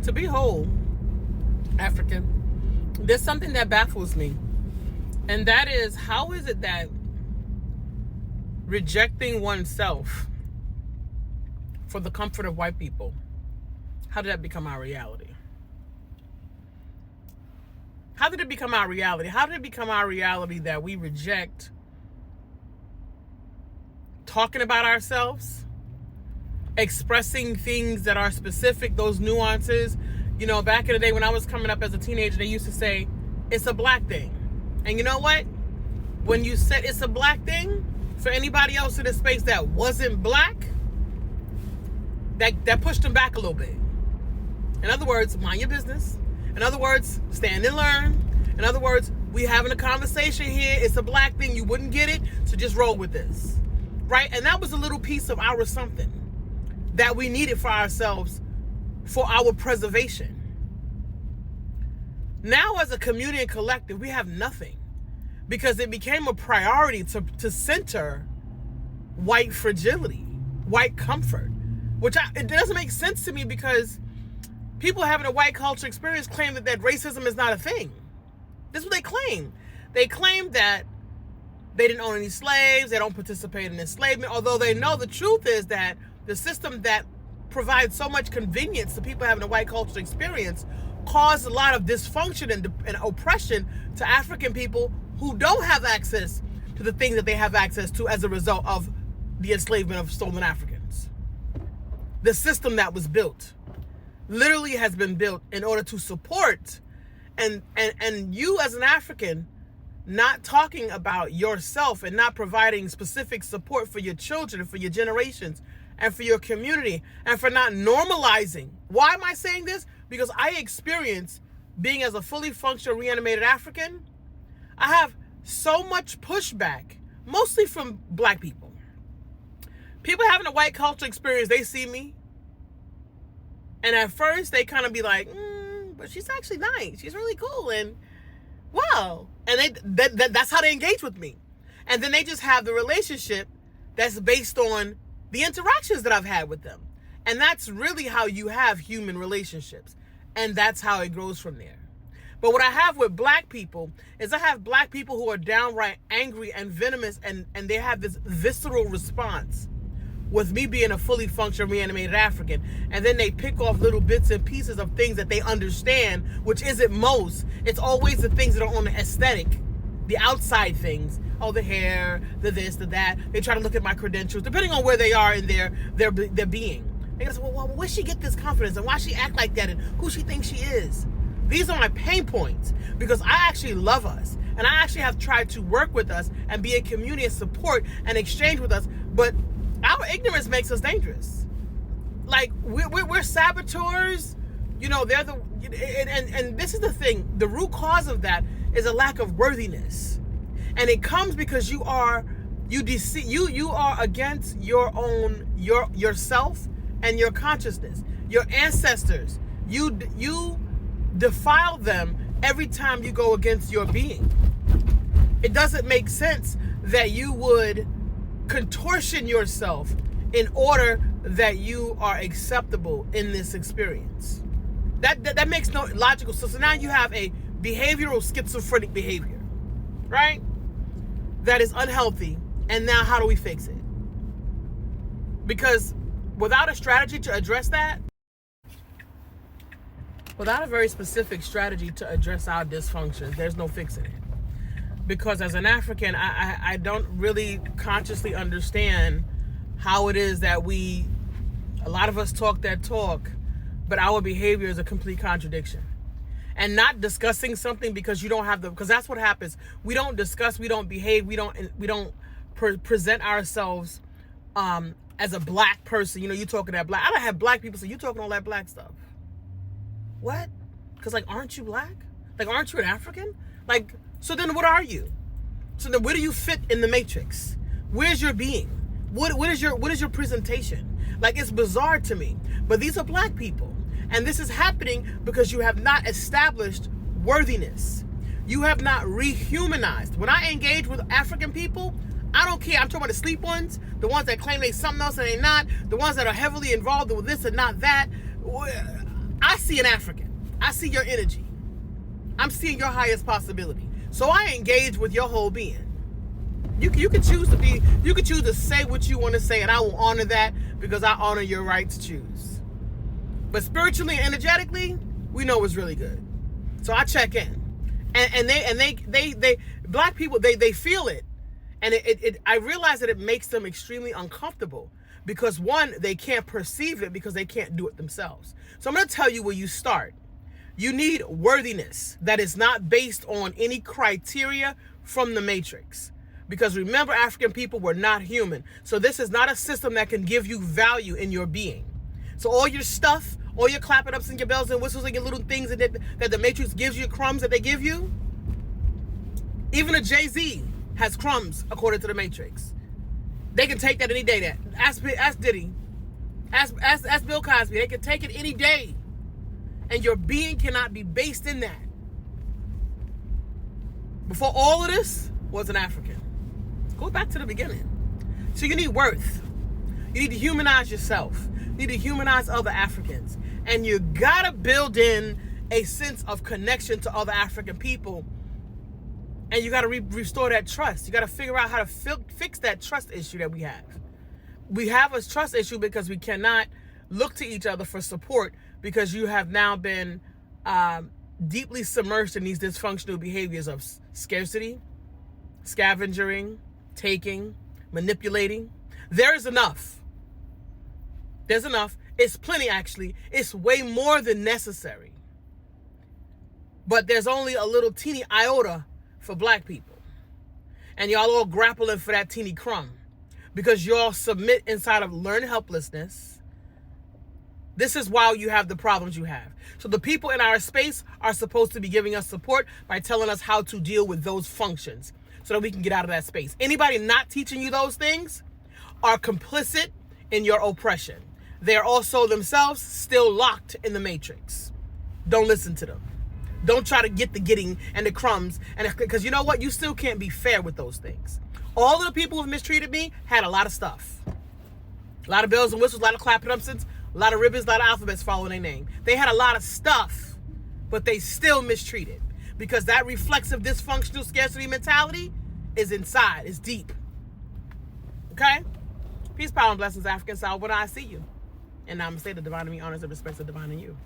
To be whole African, there's something that baffles me. And that is, how is it that rejecting oneself for the comfort of white people, how did that become our reality? How did it become our reality? How did it become our reality that we reject talking about ourselves, expressing things that are specific, those nuances? You know, back in the day when I was coming up as a teenager, they used to say, it's a black thing. And you know what? When you said it's a black thing, for anybody else in the space that wasn't black, that pushed them back a little bit. In other words, mind your business. In other words, stand and learn. In other words, we having a conversation here. It's a black thing. You wouldn't get it, so just roll with this. Right? And that was a little piece of our something that we needed for ourselves, for our preservation. Now as a community and collective, we have nothing, because it became a priority to center white fragility, white comfort, which it doesn't make sense to me, because people having a white culture experience claim that racism is not a thing. This is what they claim. They claim that they didn't own any slaves, they don't participate in enslavement, although they know the truth is that the system that provides so much convenience to people having a white culture experience caused a lot of dysfunction and oppression to African people who don't have access to the things that they have access to as a result of the enslavement of stolen Africans. The system that was built literally has been built in order to support and you as an African not talking about yourself and not providing specific support for your children, for your generations, and for your community, and for not normalizing. Why am I saying this? Because I experience being as a fully functional reanimated African, I have so much pushback, mostly from black people. People having a white culture experience, they see me, and at first they kind of be like, but she's actually nice. She's really cool, and wow. And that's how they engage with me. And then they just have the relationship that's based on the interactions that I've had with them. And that's really how you have human relationships. And that's how it grows from there. But what I have with black people is I have black people who are downright angry and venomous, and they have this visceral response with me being a fully functional reanimated African. And then they pick off little bits and pieces of things that they understand, which isn't most. It's always the things that are on the aesthetic, the outside things. Oh, the hair, the this, the that. They try to look at my credentials, depending on where they are in their being. They go, well, where she get this confidence, and why she act like that, and who she thinks she is. These are my pain points, because I actually love us, and I actually have tried to work with us and be a community and support and exchange with us, but our ignorance makes us dangerous. Like, we're saboteurs. You know, they're the, and this is the thing. The root cause of that is a lack of worthiness. And it comes because you are against your own, yourself and your consciousness. Your ancestors, you defile them every time you go against your being. It doesn't make sense that you would contortion yourself in order that you are acceptable in this experience. That makes no logical sense. So now you have a behavioral schizophrenic behavior, right? That is unhealthy. And now how do we fix it? Because without a strategy to address that, without a very specific strategy to address our dysfunctions, there's no fixing it. Because as an African, I don't really consciously understand how it is that a lot of us talk that talk, but our behavior is a complete contradiction. And not discussing something because you don't have because that's what happens. We don't discuss, we don't behave, we don't present ourselves as a black person. You know, you talking that black. I don't have black people say, you talking all that black stuff. What? Because, like, aren't you black? Like, aren't you an African? Like, so then what are you? So then where do you fit in the matrix? Where's your being? What is your presentation? Like, it's bizarre to me. But these are black people. And this is happening because you have not established worthiness. You have not rehumanized. When I engage with African people, I don't care. I'm talking about the sleep ones, the ones that claim they something else and they not, the ones that are heavily involved with this and not that. I see an African. I see your energy. I'm seeing your highest possibility. So I engage with your whole being. You can choose to say what you want to say, and I will honor that because I honor your right to choose. But spiritually and energetically, we know what's really good. So I check in. And they black people, they feel it. And I realize that it makes them extremely uncomfortable because one, they can't perceive it because they can't do it themselves. So I'm going to tell you where you start. You need worthiness that is not based on any criteria from the matrix. Because remember, African people were not human. So this is not a system that can give you value in your being. So all your stuff, all your clapping ups and your bells and whistles and your little things that the matrix gives you, crumbs that they give you, even a Jay-Z has crumbs according to the matrix. They can take that any day. Ask Diddy. Ask Bill Cosby. They can take it any day. And your being cannot be based in that. Before all of this was an African. Go back to the beginning. So you need worth. You need to humanize yourself. You need to humanize other Africans. And you gotta build in a sense of connection to other African people. And you gotta restore that trust. You gotta figure out how to fix that trust issue that we have. We have a trust issue because we cannot look to each other for support because you have now been deeply submerged in these dysfunctional behaviors of scarcity, scavenging, taking, manipulating. There is enough. There's enough. It's plenty, actually. It's way more than necessary. But there's only a little teeny iota for black people. And y'all all grappling for that teeny crumb. Because y'all submit inside of learned helplessness. This is why you have the problems you have. So the people in our space are supposed to be giving us support by telling us how to deal with those functions so that we can get out of that space. Anybody not teaching you those things are complicit in your oppression. They're also themselves still locked in the matrix. Don't listen to them. Don't try to get the getting and the crumbs. And because you know what? You still can't be fair with those things. All of the people who've mistreated me had a lot of stuff. A lot of bells and whistles, a lot of clapping ups, a lot of ribbons, a lot of alphabets following their name. They had a lot of stuff, but they still mistreated. Because that reflexive, dysfunctional scarcity mentality is inside, it's deep. Okay? Peace, power, and blessings, African South. When I see you. And namaste, the divine in me honors and respects the divine in you.